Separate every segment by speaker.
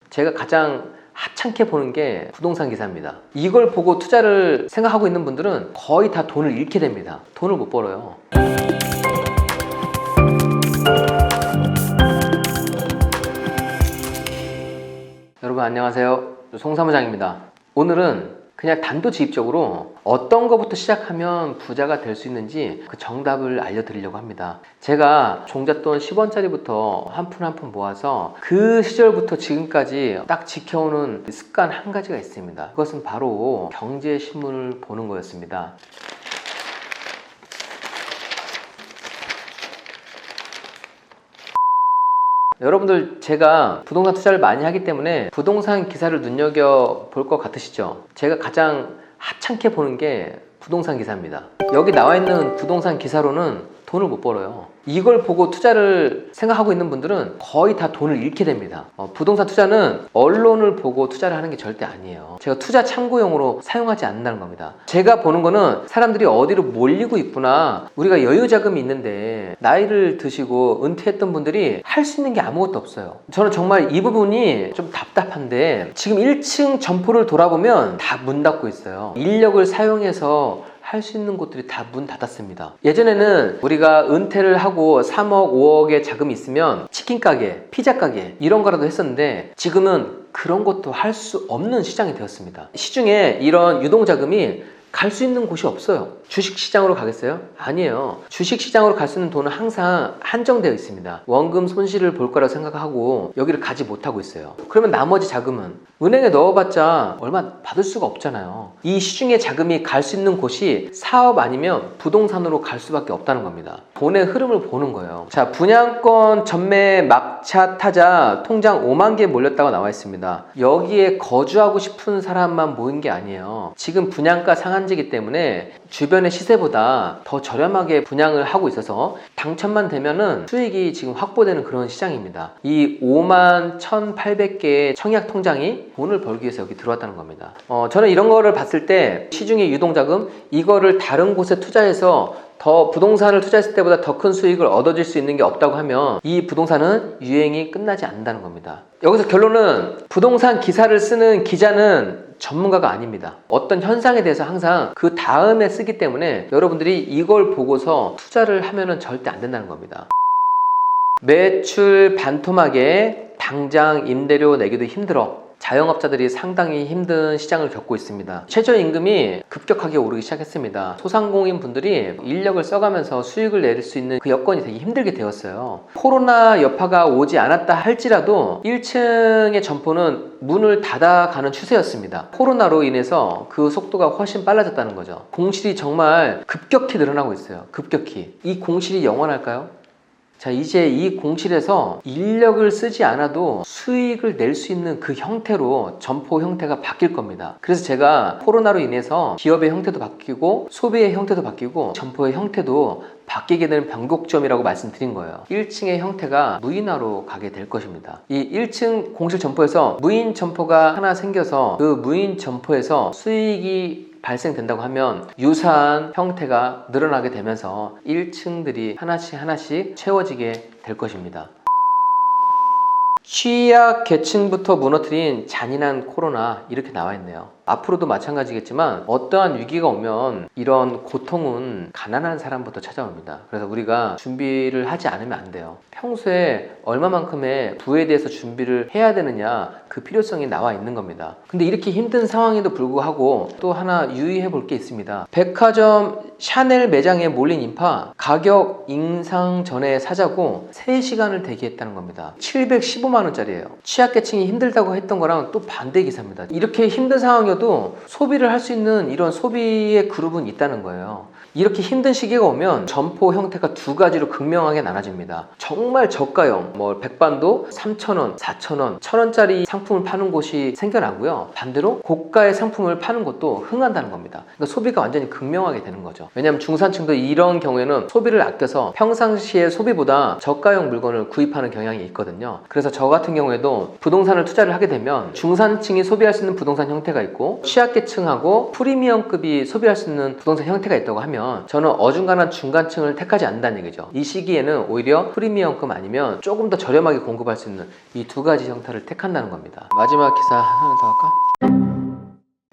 Speaker 1: 제가 가장 하찮게 보는 게 부동산 기사입니다. 이걸 보고 투자를 생각하고 있는 분들은 거의 다 돈을 잃게 됩니다. 돈을 못 벌어요. 여러분 안녕하세요. 송 사무장입니다. 오늘은 그냥 단도직입적으로 어떤 것부터 시작하면 부자가 될 수 있는지 그 정답을 알려드리려고 합니다. 제가 종잣돈 10원짜리부터 한 푼 한 푼 모아서 그 시절부터 지금까지 딱 지켜오는 습관 한 가지가 있습니다. 그것은 바로 경제신문을 보는 거였습니다. 여러분들 제가 부동산 투자를 많이 하기 때문에 부동산 기사를 눈여겨볼 것 같으시죠? 제가 가장 하찮게 보는 게 부동산 기사입니다. 여기 나와 있는 부동산 기사로는 돈을 못 벌어요. 이걸 보고 투자를 생각하고 있는 분들은 거의 다 돈을 잃게 됩니다. 부동산 투자는 언론을 보고 투자를 하는 게 절대 아니에요. 제가 투자 참고용으로 사용하지 않는다는 겁니다. 제가 보는 거는 사람들이 어디로 몰리고 있구나, 우리가 여유 자금이 있는데 나이를 드시고 은퇴했던 분들이 할 수 있는 게 아무것도 없어요. 저는 정말 이 부분이 좀 답답한데 지금 1층 점포를 돌아보면 다 문 닫고 있어요. 인력을 사용해서 할 수 있는 곳들이 다 문 닫았습니다. 예전에는 우리가 은퇴를 하고 3억, 5억의 자금이 있으면 치킨 가게, 피자 가게 이런 거라도 했었는데 지금은 그런 것도 할 수 없는 시장이 되었습니다. 시중에 이런 유동자금이 갈 수 있는 곳이 없어요. 주식시장으로 가겠어요? 아니에요. 주식시장으로 갈 수 있는 돈은 항상 한정되어 있습니다. 원금 손실을 볼 거라고 생각하고 여기를 가지 못하고 있어요. 그러면 나머지 자금은 은행에 넣어봤자 얼마 받을 수가 없잖아요. 이 시중에 자금이 갈 수 있는 곳이 사업 아니면 부동산으로 갈 수밖에 없다는 겁니다. 돈의 흐름을 보는 거예요. 자, 분양권 전매 막차 타자 통장 5만 개 몰렸다고 나와 있습니다. 여기에 거주하고 싶은 사람만 모인 게 아니에요. 지금 분양가 상한제이기 때문에 주변의 시세보다 더 저렴하게 분양을 하고 있어서 당첨만 되면은 수익이 지금 확보되는 그런 시장입니다. 이 5만 1,800개의 청약 통장이 돈을 벌기 위해서 여기 들어왔다는 겁니다. 저는 이런 거를 봤을 때 시중의 유동자금 이거를 다른 곳에 투자해서 더 부동산을 투자했을 때보다 더 큰 수익을 얻어질 수 있는 게 없다고 하면 이 부동산은 유행이 끝나지 않는다는 겁니다. 여기서 결론은 부동산 기사를 쓰는 기자는 전문가가 아닙니다. 어떤 현상에 대해서 항상 그 다음에 쓰기 때문에 여러분들이 이걸 보고서 투자를 하면은 절대 안 된다는 겁니다. 매출 반토막에 당장 임대료 내기도 힘들어. 자영업자들이 상당히 힘든 시장을 겪고 있습니다. 최저임금이 급격하게 오르기 시작했습니다. 소상공인 분들이 인력을 써가면서 수익을 낼 수 있는 그 여건이 되게 힘들게 되었어요. 코로나 여파가 오지 않았다 할지라도 1층의 점포는 문을 닫아가는 추세였습니다. 코로나로 인해서 그 속도가 훨씬 빨라졌다는 거죠. 공실이 정말 급격히 늘어나고 있어요. 급격히. 이 공실이 영원할까요? 자, 이제 이 공실에서 인력을 쓰지 않아도 수익을 낼 수 있는 그 형태로 점포 형태가 바뀔 겁니다. 그래서 제가 코로나로 인해서 기업의 형태도 바뀌고 소비의 형태도 바뀌고 점포의 형태도 바뀌게 되는 변곡점이라고 말씀드린 거예요. 1층의 형태가 무인화로 가게 될 것입니다. 이 1층 공실 점포에서 무인 점포가 하나 생겨서 그 무인 점포에서 수익이 발생된다고 하면 유사한 형태가 늘어나게 되면서 1층들이 하나씩 채워지게 될 것입니다. 취약 계층부터 무너뜨린 잔인한 코로나 이렇게 나와 있네요. 앞으로도 마찬가지겠지만 어떠한 위기가 오면 이런 고통은 가난한 사람부터 찾아옵니다. 그래서 우리가 준비를 하지 않으면 안 돼요. 평소에 얼마만큼의 부에 대해서 준비를 해야 되느냐 그 필요성이 나와 있는 겁니다. 근데 이렇게 힘든 상황에도 불구하고 또 하나 유의해 볼 게 있습니다. 백화점 샤넬 매장에 몰린 인파 가격 인상 전에 사자고 3시간을 대기했다는 겁니다. 715만 원짜리예요. 취약계층이 힘들다고 했던 거랑 또 반대 기사입니다. 이렇게 힘든 상황이어도 소비를 할 수 있는 이런 소비의 그룹은 있다는 거예요. 이렇게 힘든 시기가 오면 점포 형태가 두 가지로 극명하게 나눠집니다. 정말 저가형, 백반도 3,000원, 4,000원, 1,000원짜리 상품을 파는 곳이 생겨나고요. 반대로 고가의 상품을 파는 곳도 흥한다는 겁니다. 그러니까 소비가 완전히 극명하게 되는 거죠. 왜냐하면 중산층도 이런 경우에는 소비를 아껴서 평상시의 소비보다 저가형 물건을 구입하는 경향이 있거든요. 그래서 저 같은 경우에도 부동산을 투자를 하게 되면 중산층이 소비할 수 있는 부동산 형태가 있고 취약계층하고 프리미엄급이 소비할 수 있는 부동산 형태가 있다고 하면 하면 저는 어중간한 중간층을 택하지 않는다는 얘기죠. 이 시기에는 오히려 프리미엄급 아니면 조금 더 저렴하게 공급할 수 있는 이 두 가지 형태를 택한다는 겁니다. 마지막 기사 하나 더 할까?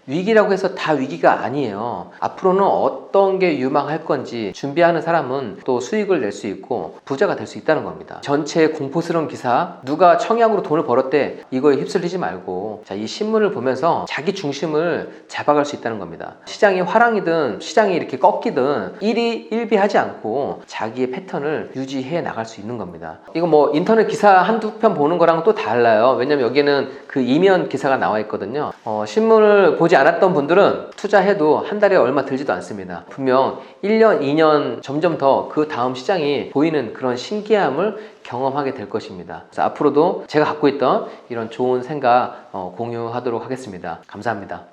Speaker 1: 위기라고 해서 다 위기가 아니에요. 앞으로는 어떤 게 유망할 건지 준비하는 사람은 또 수익을 낼 수 있고 부자가 될 수 있다는 겁니다. 전체 공포스러운 기사, 누가 청약으로 돈을 벌었대, 이거에 휩쓸리지 말고 자, 이 신문을 보면서 자기 중심을 잡아갈 수 있다는 겁니다. 시장이 화랑이든 시장이 이렇게 꺾이든 일비하지 않고 자기의 패턴을 유지해 나갈 수 있는 겁니다. 이거 뭐 인터넷 기사 한두 편 보는 거랑 또 달라요. 왜냐면 여기는 그 이면 기사가 나와 있거든요. 신문을 보지 않았던 분들은 투자해도 한 달에 얼마 들지도 않습니다. 분명 1년, 2년 점점 더 그 다음 시장이 보이는 그런 신기함을 경험하게 될 것입니다. 그래서 앞으로도 제가 갖고 있던 이런 좋은 생각 공유하도록 하겠습니다. 감사합니다.